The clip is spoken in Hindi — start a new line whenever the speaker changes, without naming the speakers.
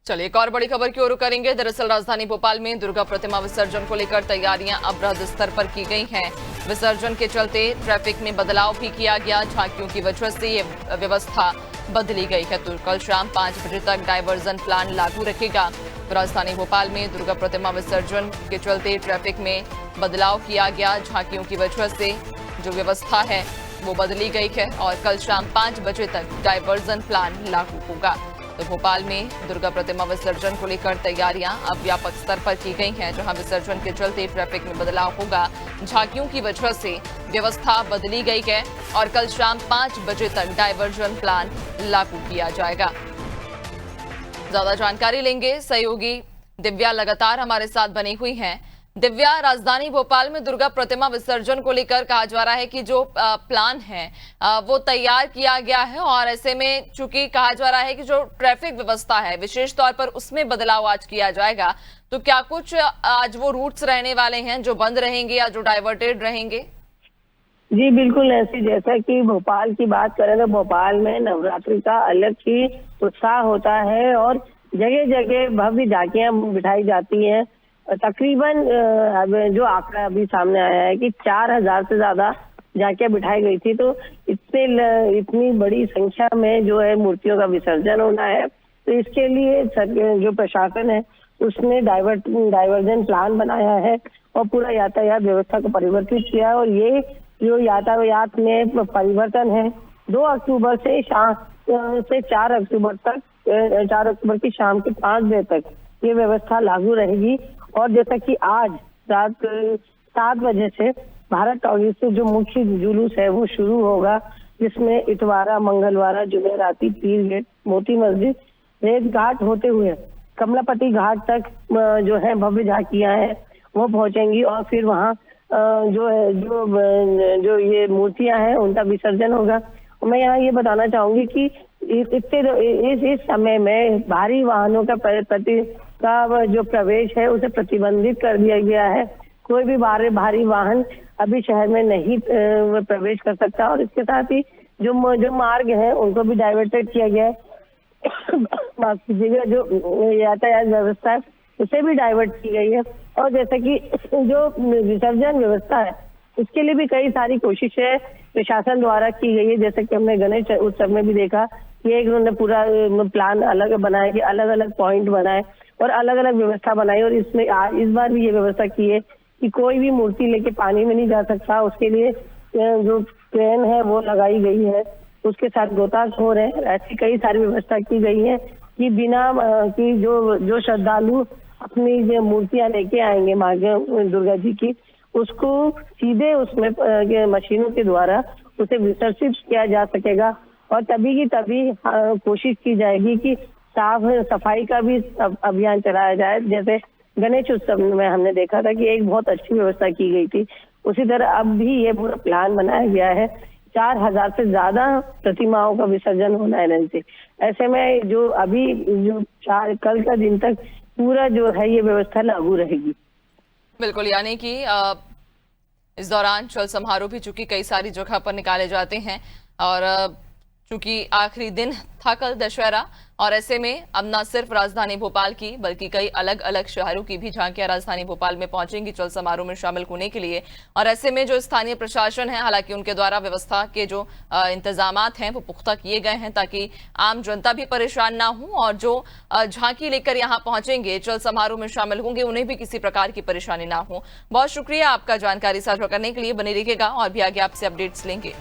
चलिए एक और बड़ी खबर की ओर रुख करेंगे। दरअसल राजधानी भोपाल में दुर्गा प्रतिमा विसर्जन को लेकर तैयारियां अब बृहद स्तर पर की गई हैं। विसर्जन के चलते ट्रैफिक में बदलाव भी किया गया। झांकियों की वजह से ये व्यवस्था बदली गई है। तो कल शाम 5 बजे तक डायवर्जन प्लान लागू रखेगा। राजधानी भोपाल में दुर्गा प्रतिमा विसर्जन के चलते ट्रैफिक में बदलाव किया गया। झांकियों की वजह से जो व्यवस्था है वो बदली गई है और कल शाम 5 बजे तक डायवर्जन प्लान लागू होगा। तो भोपाल में दुर्गा प्रतिमा विसर्जन को लेकर तैयारियां अब व्यापक स्तर पर की गई हैं, जहां विसर्जन के चलते ट्रैफिक में बदलाव होगा। झांकियों की वजह से व्यवस्था बदली गई है और कल शाम 5 बजे तक डायवर्जन प्लान लागू किया जाएगा। ज्यादा जानकारी लेंगे, सहयोगी दिव्या लगातार हमारे साथ बनी हुई हैं। दिव्या, राजधानी भोपाल में दुर्गा प्रतिमा विसर्जन को लेकर कहा जा रहा है कि जो प्लान है वो तैयार किया गया है और ऐसे में चूंकि कहा जा रहा है कि जो ट्रैफिक व्यवस्था है विशेष तौर पर उसमें बदलाव आज किया जाएगा, तो क्या कुछ आज वो रूट्स रहने वाले हैं जो बंद रहेंगे या जो डाइवर्टेड रहेंगे?
जी बिल्कुल, ऐसी जैसा कि भोपाल की बात करें तो भोपाल में नवरात्रि का अलग ही उत्साह होता है और जगह जगह भव्य झांकियां बिठाई जाती हैं। तकरीबन जो आंकड़ा अभी सामने आया है कि 4000 से ज्यादा झांकियां बिठाई गई थी। तो इतनी बड़ी संख्या में जो है मूर्तियों का विसर्जन होना है, तो इसके लिए जो प्रशासन है उसने डाइवर्जन प्लान बनाया है और पूरा यातायात व्यवस्था को परिवर्तित किया है। और ये जो यातायात में परिवर्तन है 2 अक्टूबर से 4 अक्टूबर तक 4 अक्टूबर की शाम के 5 बजे तक ये व्यवस्था लागू रहेगी। और जैसा कि आज रात 7 बजे से भारत टॉकीज से जो मुख्य जुलूस है वो शुरू होगा, जिसमें इतवारा, मंगलवारा, जुमेराती, पीर गेट, मोती मस्जिद, रेत घाट होते हुए कमलापति घाट तक जो है भव्य झांकियां हैं वो पहुंचेंगी और फिर वहाँ जो ये मूर्तियां हैं उनका विसर्जन होगा। मैं यहाँ ये बताना चाहूंगी कि इस समय में भारी वाहनों का जो प्रवेश है उसे प्रतिबंधित कर दिया गया है। कोई भी भारी वाहन अभी शहर में नहीं प्रवेश कर सकता और इसके साथ ही जो मार्ग है उनको भी डाइवर्टेड किया गया है। माफ कीजिएगा, जो यातायात व्यवस्था है उसे भी डाइवर्ट की गई है। और जैसे कि जो विसर्जन व्यवस्था है उसके लिए भी कई सारी कोशिशें प्रशासन द्वारा की गई है। जैसे कि हमने गणेश उत्सव में भी देखा कि एक उन्होंने पूरा प्लान अलग बनाया कि अलग अलग पॉइंट बनाए और अलग अलग व्यवस्था बनाई। और इसमें इस बार भी ये व्यवस्था की है कि कोई भी मूर्ति लेके पानी में नहीं जा सकता। उसके लिए जो ट्रेन है वो लगाई गई है, उसके साथ गोताखोर है। ऐसी कई सारी व्यवस्था की गई है कि बिना कि जो श्रद्धालु अपनी जो मूर्तियां लेके आएंगे माँ दुर्गा जी की, उसको सीधे उसमें मशीनों के द्वारा उसे विसर्जित किया जा सकेगा। और तभी की तभी कोशिश की जाएगी कि साफ सफाई का भी अभियान चलाया जाए। जैसे गणेश उत्सव में हमने देखा था कि एक बहुत अच्छी व्यवस्था की गई थी, उसी तरह अब भी ये पूरा प्लान बनाया गया है। 4000 से ज्यादा प्रतिमाओं का विसर्जन होना है। ऐसे में जो अभी कल का दिन तक पूरा जो है ये व्यवस्था लागू रहेगी।
बिल्कुल, यानी कि इस दौरान चल समारोह भी चूंकि कई सारी जगह पर निकाले जाते हैं और चूंकि आखिरी दिन था कल दशहरा, और ऐसे में अब न सिर्फ राजधानी भोपाल की बल्कि कई अलग अलग शहरों की भी झांकियां राजधानी भोपाल में पहुंचेंगी चल समारोह में शामिल होने के लिए। और ऐसे में जो स्थानीय प्रशासन है, हालांकि उनके द्वारा व्यवस्था के जो इंतजामात हैं वो पुख्ता किए गए हैं ताकि आम जनता भी परेशान ना हो और जो झांकी लेकर यहाँ पहुंचेंगे, चल समारोह में शामिल होंगे, उन्हें भी किसी प्रकार की परेशानी ना हो। बहुत शुक्रिया आपका जानकारी साझा करने के लिए। बने रहिएगा और भी आगे आपसे अपडेट्स लेंगे।